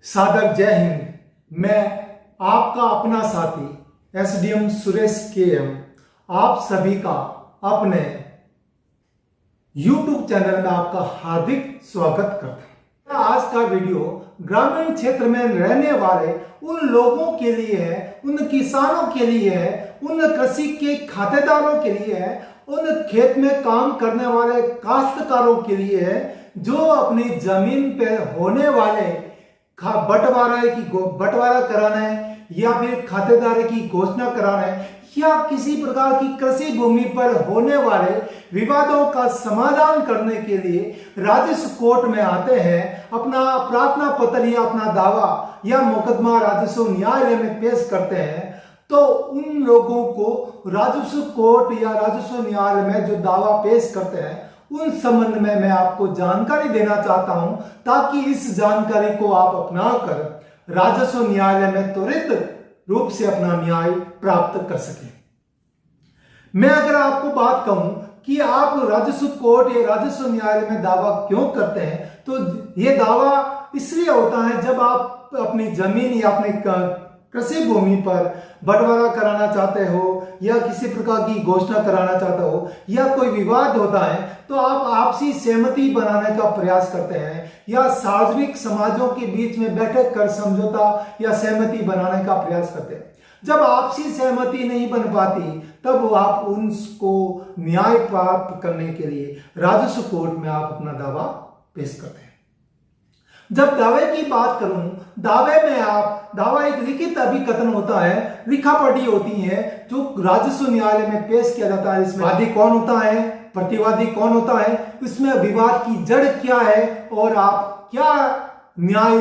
सादर जय हिंद। मैं आपका अपना साथी एसडीएम सुरेश केएम आप सभी का अपने YouTube चैनल में आपका हार्दिक स्वागत करता हूं। आज का वीडियो ग्रामीण क्षेत्र में रहने वाले उन लोगों के लिए है, उन किसानों के लिए है, उन कृषि के खातेदारों के लिए है, उन खेत में काम करने वाले काश्तकारों के लिए है जो अपनी जमीन पे होने वाले बंटवारा कराना है या फिर खातेदारी की घोषणा कराना है या किसी प्रकार की कृषि भूमि पर होने वाले विवादों का समाधान करने के लिए राजस्व कोर्ट में आते हैं, अपना प्रार्थना पत्र या अपना दावा या मुकदमा राजस्व न्यायालय में पेश करते हैं। तो उन लोगों को राजस्व कोर्ट या राजस्व न्यायालय में जो दावा पेश करते हैं उन संबंध में मैं आपको जानकारी देना चाहता हूं, ताकि इस जानकारी को आप अपनाकर राजस्व न्यायालय में त्वरित रूप से अपना न्याय प्राप्त कर सकें। मैं अगर आपको बात कहूं कि आप राजस्व कोर्ट या राजस्व न्यायालय में दावा क्यों करते हैं, तो यह दावा इसलिए होता है जब आप अपनी जमीन या अपने कृषि भूमि पर बंटवारा कराना चाहते हो या किसी प्रकार की घोषणा कराना चाहते हो या कोई विवाद होता है तो आप आपसी सहमति बनाने का प्रयास करते हैं या सार्वजनिक समाजों के बीच में बैठक कर समझौता या सहमति बनाने का प्रयास करते हैं। जब आपसी सहमति नहीं बन पाती तब आप उनको न्याय प्राप्त करने के लिए राजस्व कोर्ट में आप अपना दावा पेश करते हैं। जब दावे की बात करूं, दावे में दावा एक लिखित अभिकथन होता है, लिखापढ़ी होती है जो राजस्व न्यायालय में पेश किया जाता है। इसमें वादी कौन होता है, प्रतिवादी कौन होता है, इसमें विवाद की जड़ क्या है और आप क्या न्याय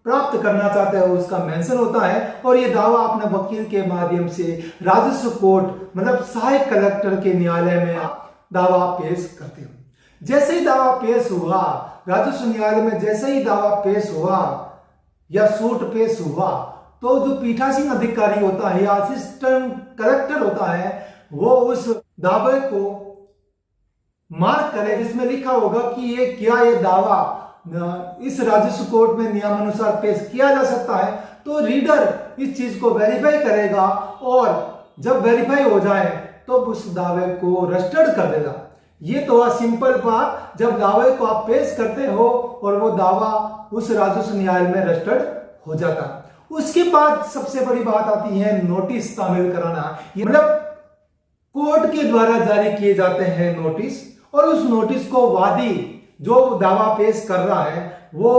प्राप्त करना चाहते हो उसका मेंशन होता है। और ये दावा अपने वकील के माध्यम से राजस्व कोर्ट मतलब सहायक कलेक्टर के न्यायालय में दावा पेश करते हो। जैसे ही दावा पेश हुआ राजस्व न्यायालय में, जैसे ही दावा पेश हुआ या सूट पेश हुआ तो जो पीठासीन अधिकारी होता है या असिस्टेंट कलेक्टर होता है वो उस दावे को मार्क करे जिसमें लिखा होगा कि ये दावा इस राजस्व कोर्ट में नियमानुसार पेश किया जा सकता है। तो रीडर इस चीज को वेरीफाई करेगा और जब वेरीफाई हो जाए तो उस दावे को रजिस्टर्ड कर देगा। ये तो सिंपल बात, जब दावे को आप पेश करते हो और वो दावा उस राजस्व न्यायालय में रजिस्टर्ड हो जाता है। उसके बाद सबसे बड़ी बात आती है नोटिस तामील कराना। ये मतलब कोर्ट के द्वारा जारी किए जाते हैं नोटिस, और उस नोटिस को वादी जो दावा पेश कर रहा है वो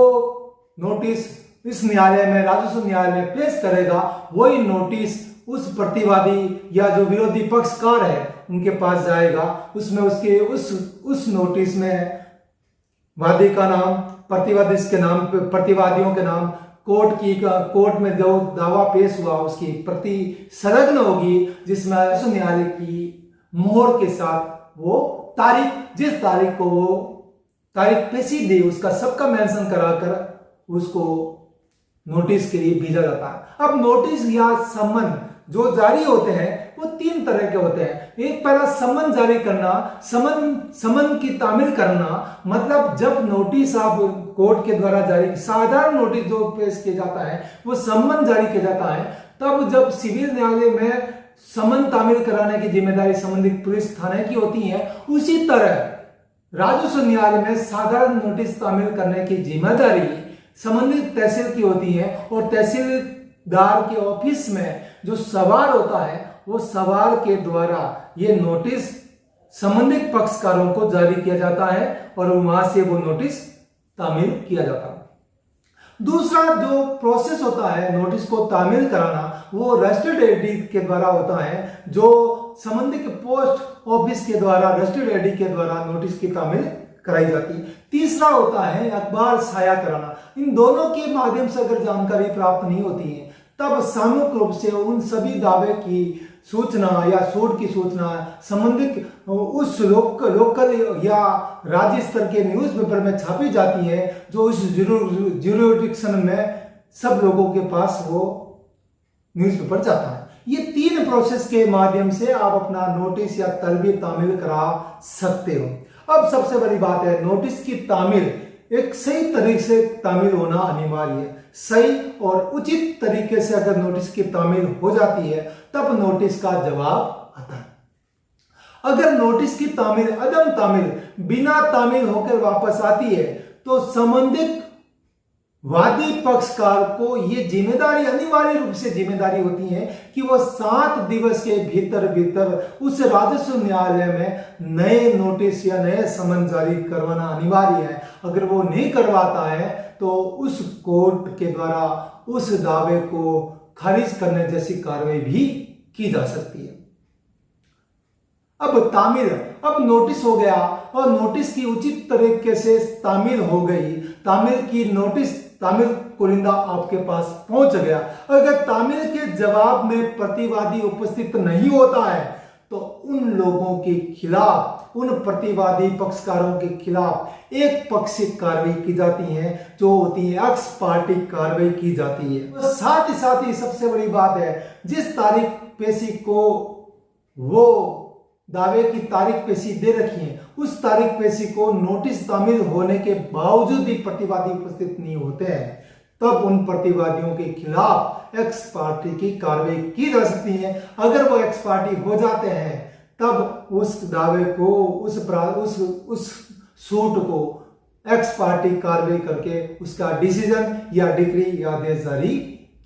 नोटिस इस न्यायालय में राजस्व न्यायालय में पेश करेगा। वही नोटिस उस प्रतिवादी या जो विरोधी पक्षकार है उनके पास जाएगा। उसमें उसके उस नोटिस में वादी का नाम, प्रतिवादी के नाम, प्रतिवादियों के नाम, कोर्ट में जो दावा पेश हुआ उसकी प्रति संलग्न होगी, जिसमें राजस्व न्यायालय की मोहर के साथ वो तारीख, जिस तारीख को वो तारीख पेशी दी उसका सबका मेंशन कराकर उसको नोटिस के लिए भेजा जाता है। अब नोटिस या सम्मन जो जारी होते हैं वो तीन तरह के होते हैं। एक पहला सम्मन जारी करना, सम्मन की तामील करना, मतलब जब नोटिस आप कोर्ट के द्वारा जारी, साधारण नोटिस जो पेश किया जाता है वो सम्मन जारी किया जाता है। तब जब सिविल न्यायालय में सम्मन तामील कराने की जिम्मेदारी संबंधित पुलिस थाने की होती है, उसी तरह राजस्व न्यायालय में साधारण नोटिस तामील करने की जिम्मेदारी संबंधित तहसील की होती है। और तहसीलदार के ऑफिस में जो सवार होता है वो सवार के द्वारा ये नोटिस संबंधित पक्षकारों को जारी किया जाता है और वहां से वो नोटिस तामील किया जाता है। दूसरा जो प्रोसेस होता है नोटिस को तामील कराना वो रजिस्टर्ड एडी के द्वारा होता है, जो संबंधित पोस्ट ऑफिस के द्वारा रजिस्टर्ड एडी के द्वारा नोटिस की तामील कराई जाती है। तीसरा होता है अखबार साया कराना। इन दोनों के माध्यम से अगर जानकारी प्राप्त नहीं होती है तब सामूहिक रूप से उन सभी दावे की सूचना या सूट की सूचना संबंधित उस लोकल या राज्य स्तर के न्यूज़पेपर में छापी जाती है, जो उस ज्यूरिडिक्शन में सब लोगों के पास वो न्यूज़पेपर जाता है। ये तीन प्रोसेस के माध्यम से आप अपना नोटिस या तलबी तामील करा सकते हो। अब सबसे बड़ी बात है नोटिस की तामील एक सही तरीके से तामील होना अनिवार्य है। सही और उचित तरीके से अगर नोटिस की तामील हो जाती है तब नोटिस का जवाब आता है। अगर नोटिस की तामील अदम तामील बिना तामील होकर वापस आती है तो संबंधित वादी पक्षकार को यह जिम्मेदारी अनिवार्य रूप से जिम्मेदारी होती है कि वह 7 दिवस के भीतर भीतर उस राजस्व न्यायालय में नए नोटिस या नए समन जारी करवाना अनिवार्य है। अगर वो नहीं करवाता है तो उस कोर्ट के द्वारा उस दावे को खारिज करने जैसी कार्रवाई भी की जा सकती है। अब तामील, अब नोटिस हो गया और नोटिस की उचित तरीके से तामील हो गई, तामील की नोटिस तामील कुरिंदा आपके पास पहुंच गया। अगर तामील के जवाब में प्रतिवादी उपस्थित नहीं होता है तो उन लोगों के खिलाफ, उन प्रतिवादी पक्षकारों के खिलाफ एक पक्षीय कार्रवाई की जाती है जो होती है एक्स पार्टी कार्रवाई की जाती है। तो साथ ही सबसे बड़ी बात है, जिस तारीख पेशी को वो दावे की तारीख पेशी दे रखी है उस तारीख पेशी को नोटिस तामील होने के बावजूद भी प्रतिवादी उपस्थित नहीं होते हैं तब उन प्रतिवादियों के खिलाफ एक्स पार्टी की कार्रवाई की जा सकती है। अगर वो एक्स पार्टी हो जाते हैं तब उस दावे को, उस सूट को एक्स पार्टी कार्रवाई करके उसका डिसीजन या डिक्री या आदेश जारी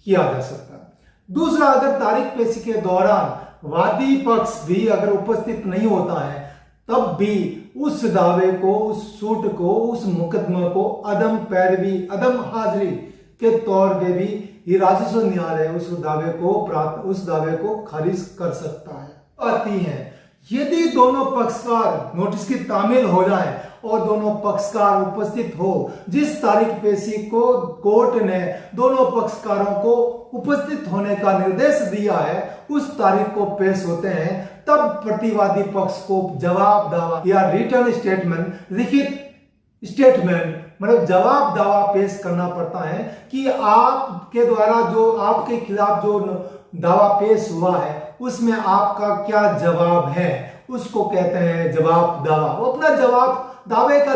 किया जा सकता है। दूसरा, अगर तारीख पेशी के दौरान वादी पक्ष भी अगर उपस्थित नहीं होता है तब भी उस दावे को, उस सूट को, उस मुकदमे को अदम पैरवी, अदम हाजिरी के तौर पे भी ये राजस्व न्यायालय उस दावे को खारिज कर सकता है। आती है यदि दोनों पक्षकार नोटिस की तामील हो जाए और दोनों पक्षकार उपस्थित हो, जिस तारीख पेशी को कोर्ट ने दोनों पक्षकारों को उपस्थित होने का निर्देश दिया है उस तारीख को पेश होते हैं, तब प्रतिवादी पक्ष को जवाब दावा या रिटर्न स्टेटमेंट, लिखित स्टेटमेंट मतलब जवाब दावा पेश करना पड़ता है कि आपके द्वारा जो आपके खिलाफ जो दावा पेश हुआ है उसमें आपका क्या जवाब है, उसको कहते हैं जवाब दावा। वो अपना जवाब, दावे का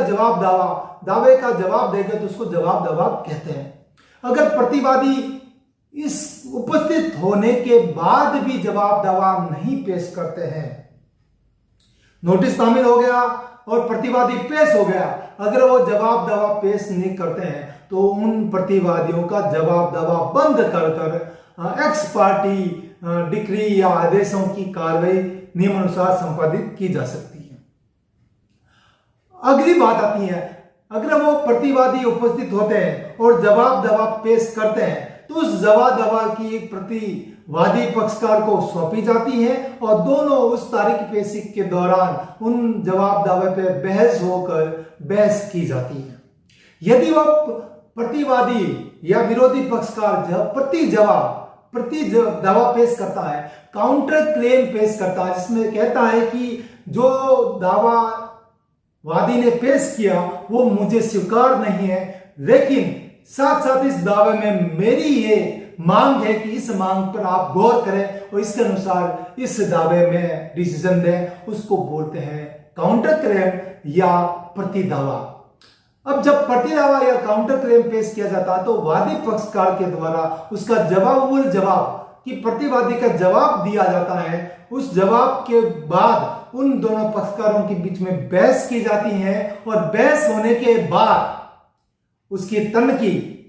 जवाब देगा तो उसको जवाब दावा कहते हैं। अगर प्रतिवादी इस उपस्थित होने के बाद भी जवाब दावा नहीं पेश करते हैं, नोटिस तामील हो गया और प्रतिवादी पेश हो गया, अगर वो जवाब दावा पेश नहीं करते हैं तो उन प्रतिवादियों का जवाब दावा बंद कर एक्स पार्टी डिक्री या आदेशों की कार्रवाई नियमानुसार संपादित की जा सकती है। अगली बात आती है, अगर वो प्रतिवादी उपस्थित होते हैं और जवाब दावा पेश करते हैं तो उस जवाब दावा की एक प्रति वादी पक्षकार को सौंपी जाती है और दोनों उस तारीख पेशी के दौरान उन जवाब दावे पे बहस की जाती है। यदि वह प्रतिवादी या विरोधी पक्षकार जब प्रति दावा पेश करता है, काउंटर क्लेम पेश करता है, जिसमें कहता है कि जो दावा वादी ने पेश किया वो मुझे स्वीकार नहीं है, लेकिन साथ साथ इस दावे में मेरी ये मांग है कि इस मांग पर आप गौर करें और इसके अनुसार इस दावे में डिसीजन दें, उसको बोलते हैं काउंटर क्लेम या प्रति दावा। अब जब प्रति दावा या काउंटर क्लेम पेश किया जाता है तो वादी पक्षकार के द्वारा उसका जवाब कि प्रतिवादी का जवाब दिया जाता है, उस जवाब के बाद उन दोनों पक्षकारों के बीच में बहस की जाती है और बहस होने के बाद उसकी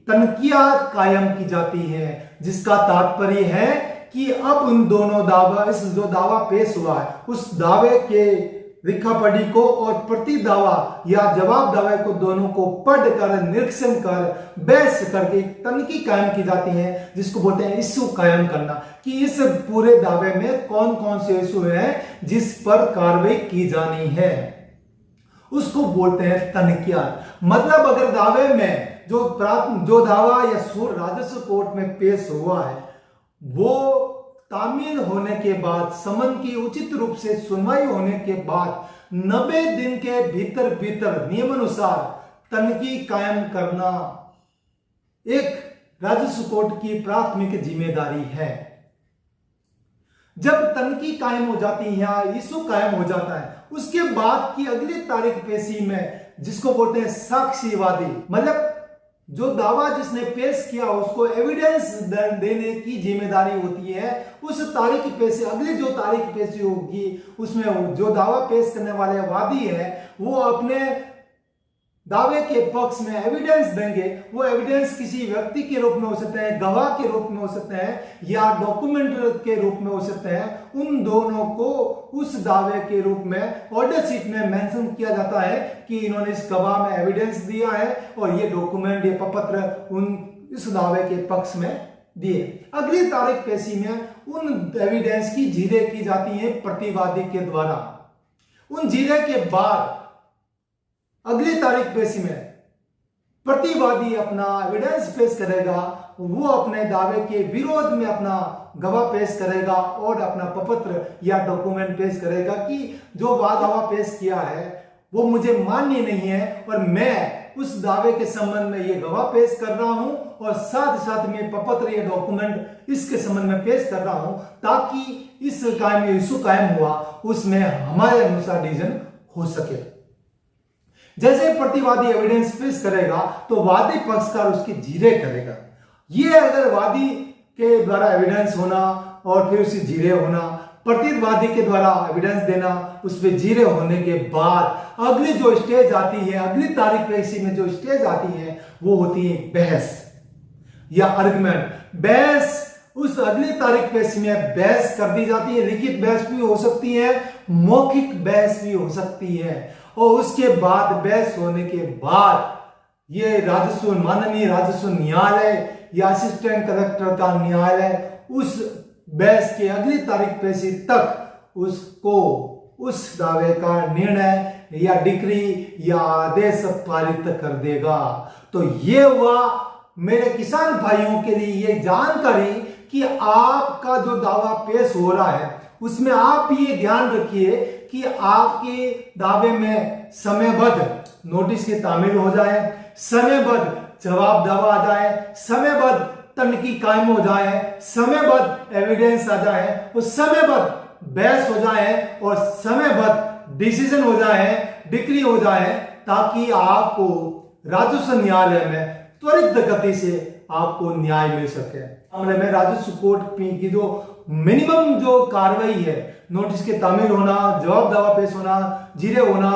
तनकिया कायम की जाती है, जिसका तात्पर्य है कि अब उन दोनों जो दावा पेश हुआ है उस दावे के लिखा पढ़ी को और प्रति दावा या जवाब दावे को दोनों को पढ़कर निरीक्षण कर बहस करके तनकी कायम की जाती है, जिसको बोलते हैं इश्यू कायम करना, कि इस पूरे दावे में कौन कौन से इश्यू हैं जिस पर कार्रवाई की जानी है, उसको बोलते हैं तनकिया। मतलब अगर दावे में जो दावा या सूर राजस्व कोर्ट में पेश हुआ है वो तामील होने के बाद, समन की उचित रूप से सुनवाई होने के बाद 90 दिन के भीतर नियमानुसार तनकी कायम करना एक राजस्व कोर्ट की प्राथमिक जिम्मेदारी है। जब तनकी कायम हो जाती है या इशू कायम हो जाता है उसके बाद की अगली तारीख पेशी में, जिसको बोलते हैं साक्षीवादी, मतलब जो दावा जिसने पेश किया उसको एविडेंस देने की जिम्मेदारी होती है। उस तारीख पे से अगली जो तारीख पेश होगी उसमें जो दावा पेश करने वाले वादी है वो अपने दावे के पक्ष में एविडेंस देंगे। वो एविडेंस किसी व्यक्ति के रूप में हो सकते हैं, गवाह के रूप में हो सकते हैं या डॉक्यूमेंट के रूप में हो सकते हैं। उन दोनों को उस दावे के रूप में ऑर्डर शीट में मेंशन किया जाता है कि इन्होंने इस गवाह में एविडेंस दिया है और ये डॉक्यूमेंट, ये प्रपत्र उन इस दावे के पक्ष में दिए। अगली तारीख पेशी में उन एविडेंस की जीरे की जाती है प्रतिवादी के द्वारा। उन जीरे के बाद अगली तारीख पेशी में प्रतिवादी अपना एविडेंस पेश करेगा, वो अपने दावे के विरोध में अपना गवाह पेश करेगा और अपना प्रपत्र या डॉक्यूमेंट पेश करेगा कि जो दावा पेश किया है वो मुझे मान्य नहीं है और मैं उस दावे के संबंध में ये गवाह पेश कर रहा हूं और साथ साथ में प्रपत्र या डॉक्यूमेंट इसके संबंध में पेश कर रहा हूं ताकि इस इशू कायम हुआ उसमें हमारे अनुसार डिसीजन हो सके। जैसे प्रतिवादी एविडेंस पेश करेगा तो वादी पक्षकार उसकी जीरे करेगा। ये अगर वादी के द्वारा एविडेंस होना और फिर उसकी जीरे होना, प्रतिवादी के द्वारा एविडेंस देना, उस पर जीरे होने के बाद अगली जो स्टेज आती है, अगली तारीख पेशी में जो स्टेज आती है वो होती है बहस या आर्गुमेंट। बहस उस अगली तारीख पेशी में बहस कर दी जाती है। लिखित बहस भी हो सकती है, मौखिक बहस भी हो सकती है और उसके बाद बहस होने के बाद ये माननीय राजस्व न्यायालय या असिस्टेंट कलेक्टर का न्यायालय उस बहस की अगली तारीख पेशी तक उसको उस दावे का निर्णय या डिक्री या आदेश पारित कर देगा। तो ये हुआ मेरे किसान भाइयों के लिए ये जानकारी कि आपका जो दावा पेश हो रहा है उसमें आप ये ध्यान रखिए कि आपके दावे में समयबद्ध नोटिस की तामील हो जाए, समयबद्ध जवाब दावा आ जाए, समयबद्ध तनकी कायम हो जाए, समयबद्ध एविडेंस आ जाए और समयबद्ध बहस हो जाए और समयबद्ध डिसीजन हो जाए, डिक्री हो जाए ताकि आपको राजस्व न्यायालय में त्वरित गति से आपको न्याय मिल सके। मामले में राजस्व कोर्ट की जो मिनिमम जो कार्रवाई है, नोटिस के तामील होना, जवाब दावा पेश होना, जीरे होना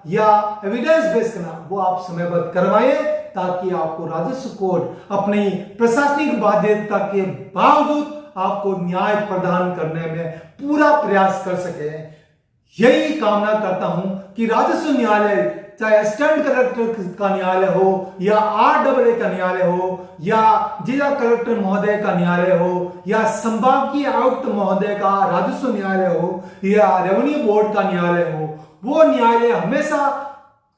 या एविडेंस पेश करना, वो आप समयबद्ध करवाएं ताकि आपको राजस्व कोर्ट अपनी प्रशासनिक बाध्यता के बावजूद आपको न्याय प्रदान करने में पूरा प्रयास कर सके। यही कामना करता हूं कि राजस्व न्यायालय चाहे असिस्टेंट कलेक्टर का न्यायालय हो या RAA का न्यायालय हो या जिला कलेक्टर महोदय का न्यायालय हो या संभागीय आयुक्त महोदय का राजस्व न्यायालय हो या रेवेन्यू बोर्ड का न्यायालय हो, वो न्यायालय हमेशा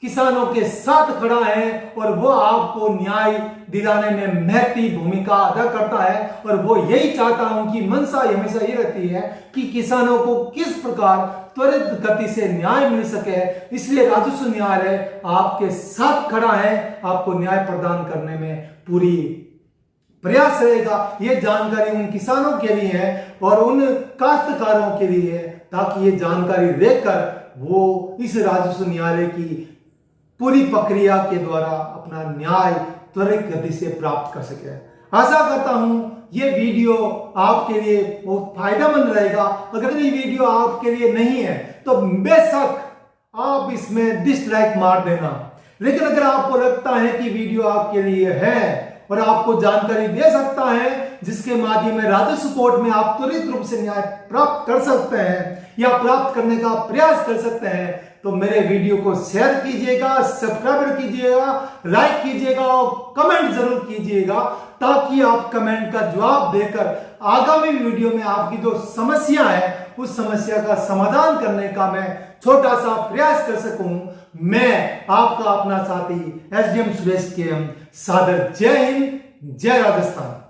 किसानों के साथ खड़ा है और वो आपको न्याय दिलाने में महत्वपूर्ण भूमिका अदा करता है। और वो यही चाहता हूं कि मंशा हमेशा ये रहती है कि किसानों को किस प्रकार त्वरित गति से न्याय मिल सके, इसलिए राजस्व न्यायालय आपके साथ खड़ा है, आपको न्याय प्रदान करने में पूरी प्रयास रहेगा। ये जानकारी उन किसानों के लिए है और उन काश्तकारों के लिए है ताकि ये जानकारी लेकर वो इस राजस्व न्यायालय की पूरी प्रक्रिया के द्वारा अपना न्याय त्वरित गति से प्राप्त कर सके। आशा करता हूं ये वीडियो आपके लिए बहुत फायदेमंद रहेगा। अगर ये वीडियो आपके लिए नहीं है तो बेशक आप इसमें डिसलाइक मार देना, लेकिन अगर आपको लगता है कि वीडियो आपके लिए है और आपको जानकारी दे सकता है जिसके माध्यम में राजस्व कोर्ट में आप त्वरित रूप से न्याय प्राप्त कर सकते हैं या प्राप्त करने का प्रयास कर सकते हैं, तो मेरे वीडियो को शेयर कीजिएगा, सब्सक्राइब कीजिएगा, लाइक कीजिएगा और कमेंट जरूर कीजिएगा ताकि आप कमेंट का जवाब देकर आगामी वीडियो में आपकी जो समस्या है उस समस्या का समाधान करने का मैं छोटा सा प्रयास कर सकूं। मैं आपका अपना साथी SDM सुरेश KM सादर जय हिंद, जय राजस्थान।